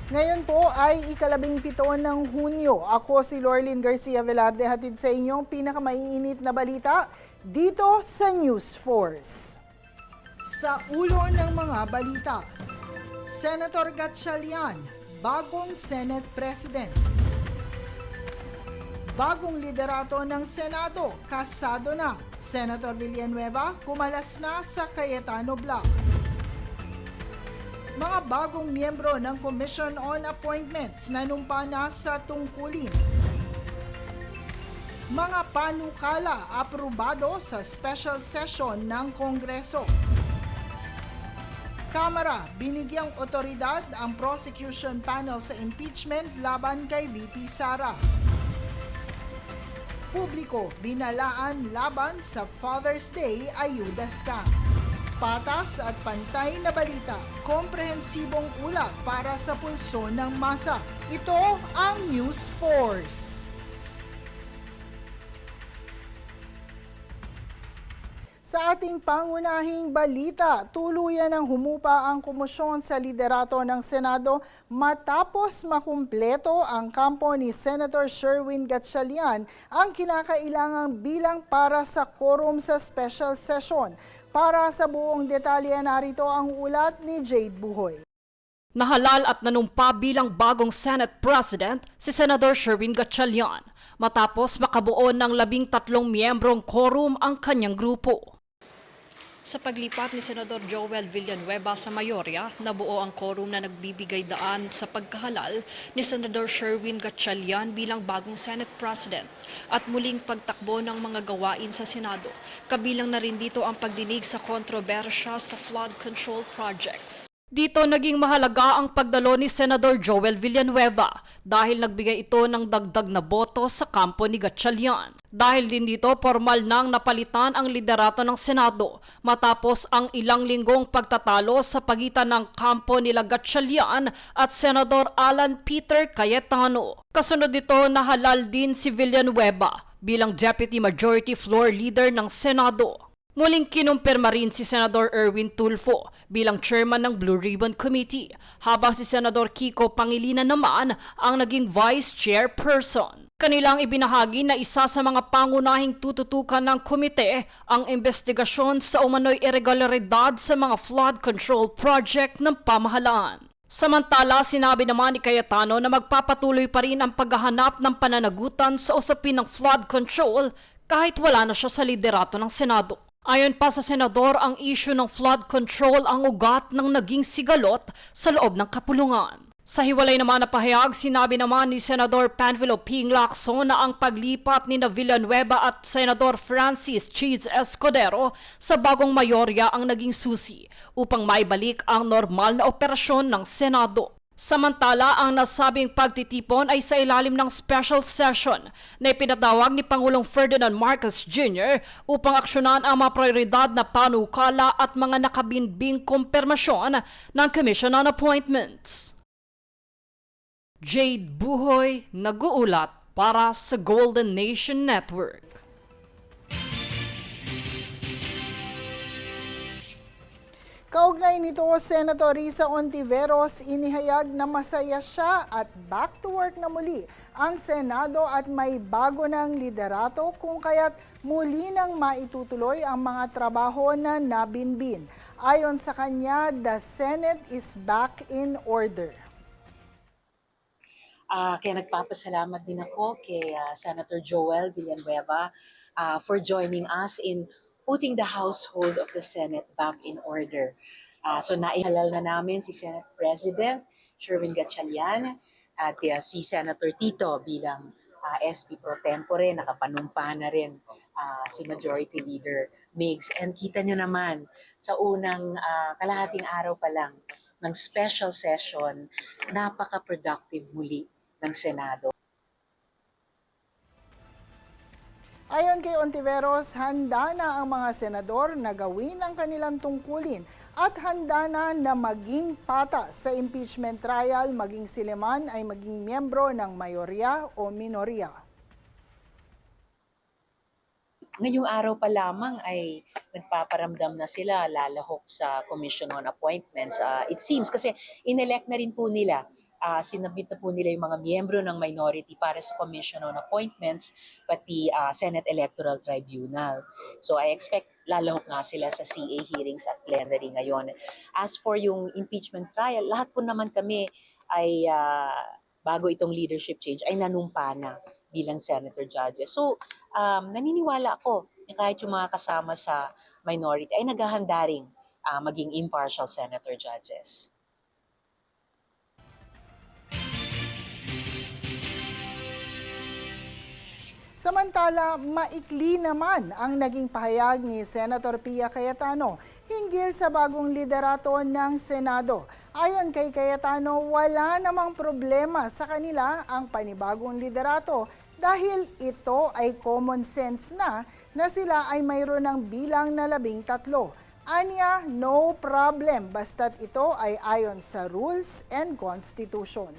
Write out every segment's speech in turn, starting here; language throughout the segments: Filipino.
Ngayon po ay ika-17 ng Hunyo. Ako si Lorlyn Garcia Velarde, hatid sa inyong pinakamaiinit na balita dito sa News Force. Sa ulo ng mga balita, Senator Gatchalian, bagong Senate President. Bagong liderato ng Senado, kasado na. Senator Villanueva, kumalas na sa Cayetano Block. Mga bagong miyembro ng Commission on Appointments nanumpa na sa tungkulin. Mga panukala aprobado sa special session ng Kongreso. Kamara, binigyang otoridad ang prosecution panel sa impeachment laban kay VP Sara. Publiko, binalaan laban sa Father's Day ayuda scam. Patas at pantay na balita, komprehensibong ulat para sa pulso ng masa. Ito ang News Force. Sa ating pangunahing balita, tuluyan ng humupa ang komosyon sa liderato ng Senado matapos makumpleto ang kampo ni Senator Sherwin Gatchalian ang kinakailangang bilang para sa quorum sa special session. Para sa buong detalye, narito ang ulat ni Jade Buhoy. Nahalal at nanumpa bilang bagong Senate President si Senator Sherwin Gatchalian matapos makabuo ng 13 miyembrong quorum ang kanyang grupo. Sa paglipat ni Senador Joel Villanueva sa Mayorya, nabuo ang quorum na nagbibigay daan sa pagkahalal ni Senador Sherwin Gatchalian bilang bagong Senate President at muling pagtakbo ng mga gawain sa Senado. Kabilang na rin dito ang pagdinig sa kontrobersya sa flood control projects. Dito naging mahalaga ang pagdalo ni Senador Joel Villanueva dahil nagbigay ito ng dagdag na boto sa kampo ni Gatchalian. Dahil din dito formal nang napalitan ang liderato ng Senado matapos ang ilang linggong pagtatalo sa pagitan ng kampo nila Gatchalian at Senador Alan Peter Cayetano. Kasunod nito nahalal din si Villanueva bilang Deputy Majority Floor Leader ng Senado. Muling kinumpirma rin si Senador Erwin Tulfo bilang chairman ng Blue Ribbon Committee, habang si Senador Kiko Pangilinan naman ang naging vice chairperson. Kanilang ibinahagi na isa sa mga pangunahing tututukan ng komite ang investigasyon sa umano'y irregularidad sa mga flood control project ng pamahalaan. Samantala, sinabi naman ni Cayetano na magpapatuloy pa rin ang paghahanap ng pananagutan sa usapin ng flood control kahit wala na siya sa liderato ng Senado. Ayon pa sa senador, ang issue ng flood control ang ugat ng naging sigalot sa loob ng kapulungan. Sa hiwalay naman na pahayag, sinabi naman ni Senador Panfilo Ping Lacson na ang paglipat ni Villanueva at Senador Francis Cheese Escudero sa bagong mayorya ang naging susi upang maibalik ang normal na operasyon ng Senado. Samantala, ang nasabing pagtitipon ay sa ilalim ng special session na ipinatawag ni Pangulong Ferdinand Marcos Jr. upang aksyonan ang mga prioridad na panukala at mga nakabinbing kumpirmasyon ng Commission on Appointments. Jade Buhoy, nag-uulat para sa Golden Nation Network. Kaugnay nito, Senator Risa Hontiveros inihayag na masaya siya at back to work na muli ang Senado at may bago ng liderato kung kaya't muli nang maitutuloy ang mga trabaho na nabinbin. Ayon sa kanya, the Senate is back in order. Kaya nagpapasalamat din ako kay Senator Joel Villanueva for joining us in putting the household of the Senate back in order. So naihalal na namin si Senate President Sherwin Gatchalian at si Senator Tito bilang SP Pro Tempore, nakapanumpa na rin si Majority Leader Migs. And kita nyo naman, sa unang kalahating araw pa lang ng special session, napaka-productive muli ng Senado. Ayon kay Hontiveros, handa na ang mga senador na gawin ang kanilang tungkulin at handa na maging patas sa impeachment trial, maging sileman ay maging miyembro ng mayorya o minorya. Ngayong araw pa lamang ay nagpaparamdam na sila lalahok sa Commission on Appointments. It seems kasi inelect na rin po nila sinabit na po nila yung mga miyembro ng minority para sa Commission on Appointments, pati Senate Electoral Tribunal. So I expect lalahok nga sila sa CA hearings at plenary ngayon. As for yung impeachment trial, lahat po naman kami ay bago itong leadership change ay nanumpa na bilang senator judges. So naniniwala ako na kahit yung mga kasama sa minority ay naghahanda ring maging impartial senator judges. Samantala, maikli naman ang naging pahayag ni Senator Pia Cayetano hinggil sa bagong liderato ng Senado. Ayon kay Cayetano, wala namang problema sa kanila ang panibagong liderato dahil ito ay common sense na sila ay mayroon ng bilang na 13. Anya, no problem basta't ito ay ayon sa rules and constitution.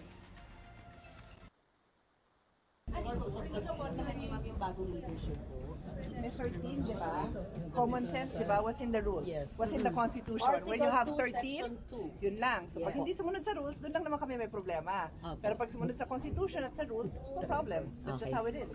Sinusuportahan niyo yung bagong leadership po. May 13, di ba? Common sense, di ba? What's in the rules? What's in the Constitution? When you have 13, yun lang. So pag hindi sumunod sa rules, doon lang naman kami may problema. Pero pag sumunod sa Constitution at sa rules, no problem. That's just how it is.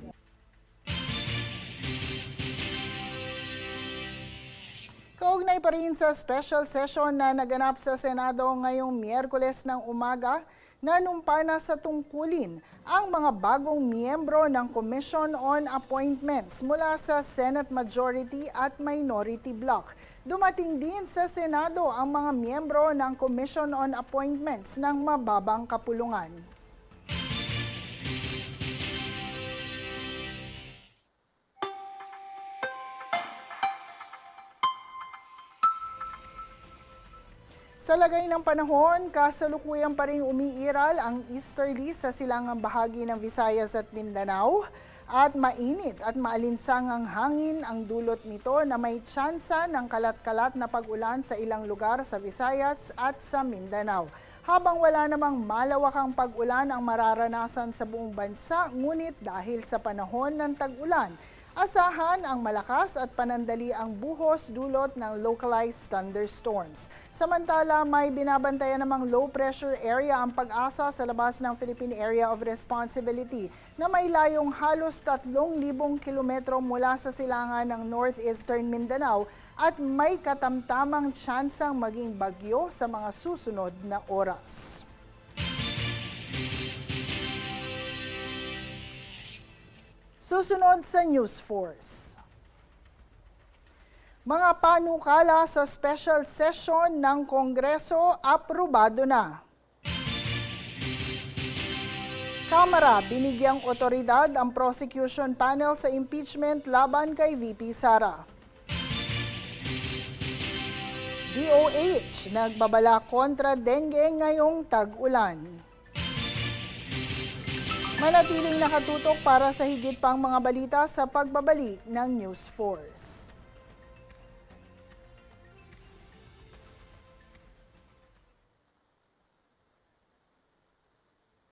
Kaugnay pa rin sa special session na naganap sa Senado ngayong Miyerkules ng umaga, nanumpa na sa tungkulin ang mga bagong miyembro ng Commission on Appointments mula sa Senate Majority at Minority Bloc. Dumating din sa Senado ang mga miyembro ng Commission on Appointments ng mababang kapulungan. Sa lagay ng panahon, kasalukuyan pa rin umiiral ang easterly sa silangang bahagi ng Visayas at Mindanao at mainit at maalinsangang hangin ang dulot nito na may tsansa ng kalat-kalat na pag-ulan sa ilang lugar sa Visayas at sa Mindanao. Habang wala namang malawakang pag-ulan ang mararanasan sa buong bansa, ngunit dahil sa panahon ng tag-ulan, asahan ang malakas at panandali ang buhos dulot ng localized thunderstorms. Samantala, may binabantayan namang low pressure area ang Pag-asa sa labas ng Philippine Area of Responsibility na may layong halos 3,000 kilometro mula sa silangan ng northeastern Mindanao at may katamtamang tsansang maging bagyo sa mga susunod na oras. Susunod sa News Force. Mga panukala sa special session ng Kongreso aprobado na. Kamara, binigyang otoridad ang prosecution panel sa impeachment laban kay VP Sara. DOH, nagbabala kontra dengue ngayong tag-ulan. Manatiling nakatutok para sa higit pang mga balita sa pagbabalik ng News Force.